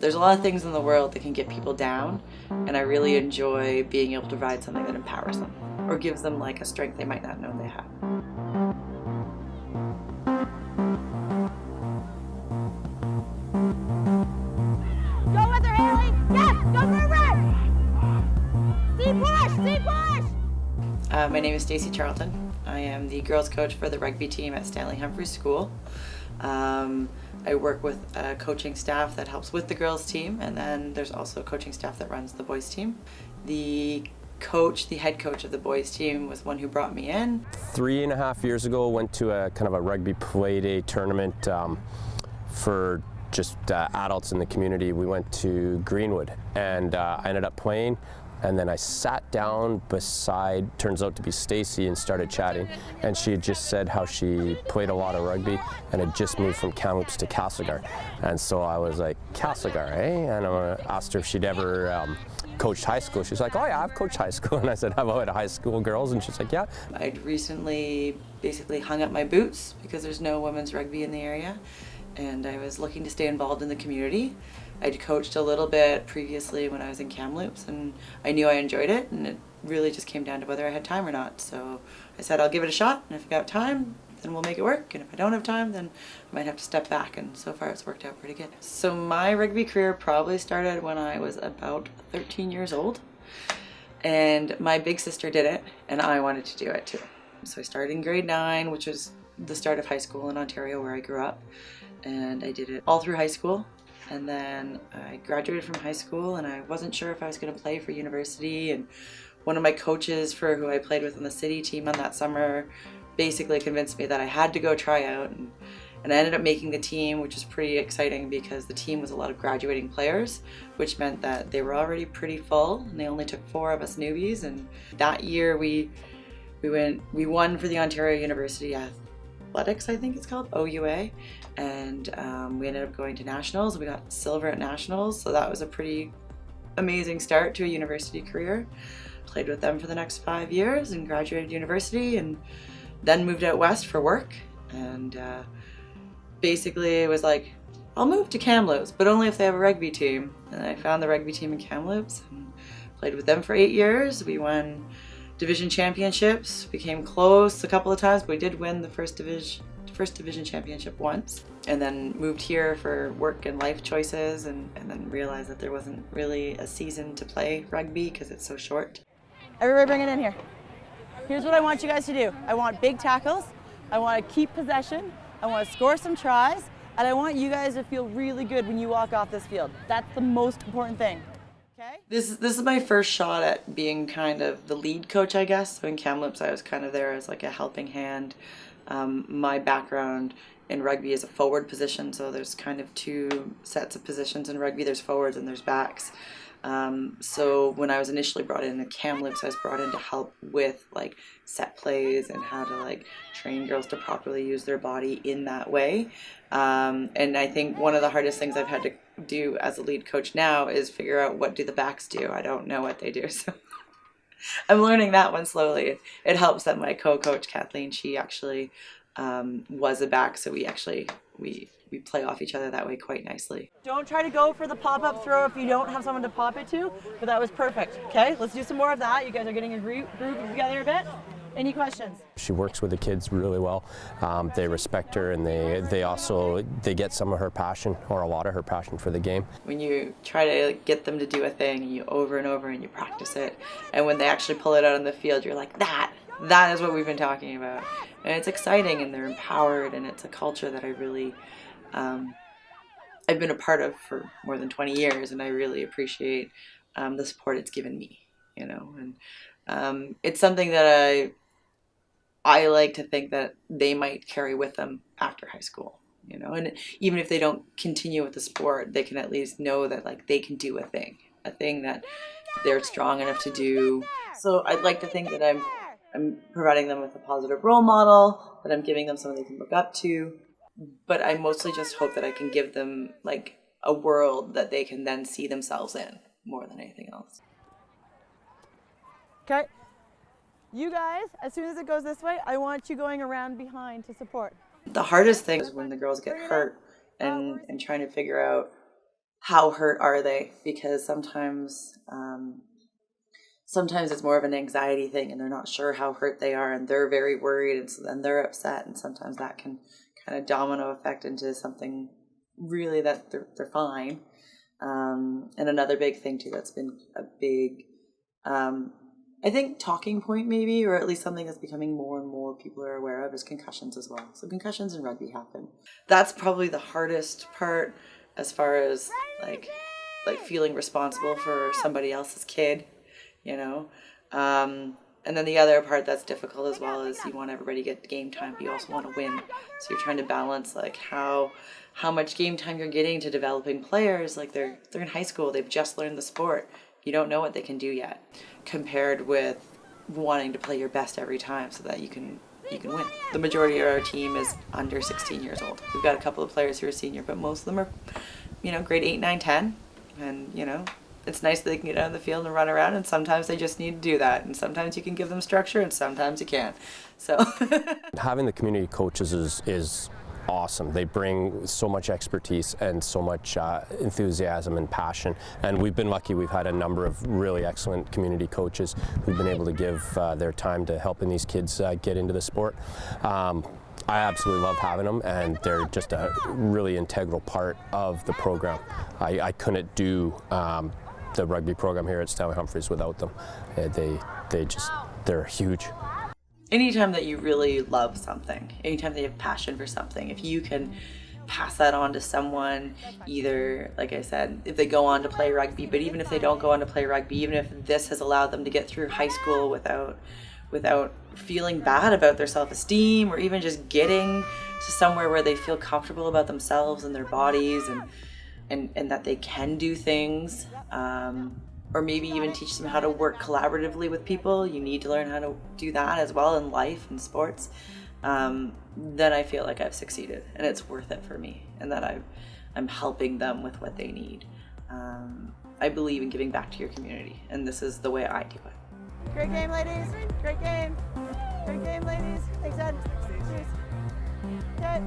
There's a lot of things in the world that can get people down, and I really enjoy being able to provide something that empowers them or gives them like a strength they might not know they have. Go with her, Haley! Yes! Go for it! Deep push! Deep push! My name is Stacey Charlton. I am the girls coach for the rugby team at Stanley Humphreys School. I work with a coaching staff that helps with the girls team, and then there's also a coaching staff that runs the boys team. The head coach of the boys team was one who brought me in. 3.5 years ago, went to a kind of a rugby play day tournament for just adults in the community. We went to Greenwood, and I ended up playing. And then I sat down beside, turns out to be Stacey, and started chatting. And she had just said how she played a lot of rugby and had just moved from Kamloops to Castlegar. And so I was like, Castlegar, eh? And I asked her if she'd ever coached high school. She's like, oh yeah, I've coached high school. And I said, how about high school girls? And she's like, yeah. I'd recently basically hung up my boots because there's no women's rugby in the area. And I was looking to stay involved in the community. I'd coached a little bit previously when I was in Kamloops, and I knew I enjoyed it, and it really just came down to whether I had time or not. So I said I'll give it a shot, and if I got time, then we'll make it work, and if I don't have time, then I might have to step back, and so far it's worked out pretty good. So my rugby career probably started when I was about 13 years old, and my big sister did it, and I wanted to do it too. So I started in grade 9, which was the start of high school in Ontario where I grew up, and I did it all through high school. And then I graduated from high school, and I wasn't sure if I was going to play for university, and one of my coaches for who I played with on the city team on that summer basically convinced me that I had to go try out, and I ended up making the team, which is pretty exciting because the team was a lot of graduating players, which meant that they were already pretty full, and they only took 4 of us newbies. And that year we won for the Ontario University Athletics, I think it's called, OUA, and we ended up going to nationals. We got silver at nationals, so that was a pretty amazing start to a university career. Played with them for the next 5 years and graduated university, and then moved out west for work. And basically it was like, I'll move to Kamloops, but only if they have a rugby team. And I found the rugby team in Kamloops and played with them for 8 years. We won division championships, became close a couple of times, but we did win the first division championship once, and then moved here for work and life choices, and then realized that there wasn't really a season to play rugby because it's so short. Everybody bring it in here. Here's what I want you guys to do. I want big tackles, I want to keep possession, I want to score some tries, and I want you guys to feel really good when you walk off this field. That's the most important thing. Okay? This is my first shot at being kind of the lead coach, I guess. So in Kamloops I was kind of there as like a helping hand. My background in rugby is a forward position, so there's kind of 2 sets of positions in rugby. There's forwards and there's backs. So when I was initially brought in Kamloops, I was brought in to help with like set plays and how to like train girls to properly use their body in that way. And I think one of the hardest things I've had to do as a lead coach now is figure out what do the backs do. I don't know what they do, so I'm learning that one slowly. It helps that my co-coach Kathleen, she actually was a back, so we play off each other that way quite nicely. Don't try to go for the pop-up throw if you don't have someone to pop it to, but that was perfect. Okay, let's do some more of that. You guys are getting a groove together a bit. Any questions? She works with the kids really well. They respect her, and they get some of her passion, or a lot of her passion for the game. When you try to get them to do a thing, you over and over and you practice it, and when they actually pull it out on the field, you're like, that is what we've been talking about. And it's exciting, and they're empowered, and it's a culture that I really I've been a part of for more than 20 years, and I really appreciate the support it's given me, you know. And it's something that I like to think that they might carry with them after high school, you know. And even if they don't continue with the sport, they can at least know that like they can do a thing that they're strong enough to do. So I'd like to think that I'm providing them with a positive role model, that I'm giving them someone they can look up to. But I mostly just hope that I can give them like a world that they can then see themselves in more than anything else. Okay. You guys, as soon as it goes this way, I want you going around behind to support. The hardest thing is when the girls get hurt and trying to figure out how hurt are they? Because sometimes it's more of an anxiety thing, and they're not sure how hurt they are, and they're very worried, and so then they're upset, and sometimes that can kind of domino effect into something really that they're fine. And another big thing too that's been a big, I think, talking point maybe, or at least something that's becoming more and more people are aware of, is concussions as well. So concussions in rugby happen. That's probably the hardest part as far as like feeling responsible for somebody else's kid, you know. And then the other part that's difficult as well is you want everybody to get game time, but you also want to win. So you're trying to balance like how much game time you're getting to developing players. Like they're in high school, they've just learned the sport. You don't know what they can do yet, compared with wanting to play your best every time so that you can win. The majority of our team is under 16 years old. We've got a couple of players who are senior, but most of them are, grade 8, 9, 10. And, it's nice that they can get out on the field and run around, and sometimes they just need to do that. And sometimes you can give them structure, and sometimes you can't. So having the community coaches is awesome. They bring so much expertise and so much enthusiasm and passion. And we've been lucky. We've had a number of really excellent community coaches who've been able to give their time to helping these kids get into the sport. I absolutely love having them, and they're just a really integral part of the program. I couldn't do the rugby program here at Stanley Humphreys without them. They're huge. Anytime that you really love something, anytime that you have passion for something, if you can pass that on to someone, either, like I said, if they go on to play rugby, but even if they don't go on to play rugby, even if this has allowed them to get through high school without feeling bad about their self-esteem, or even just getting to somewhere where they feel comfortable about themselves and their bodies, and that they can do things, or maybe even teach them how to work collaboratively with people. You need to learn how to do that as well in life and sports. Then I feel like I've succeeded, and it's worth it for me, and that I'm helping them with what they need. I believe in giving back to your community, and this is the way I do it. Great game, ladies. Great game. Great game, ladies. Thanks, Ed. Cheers. Okay.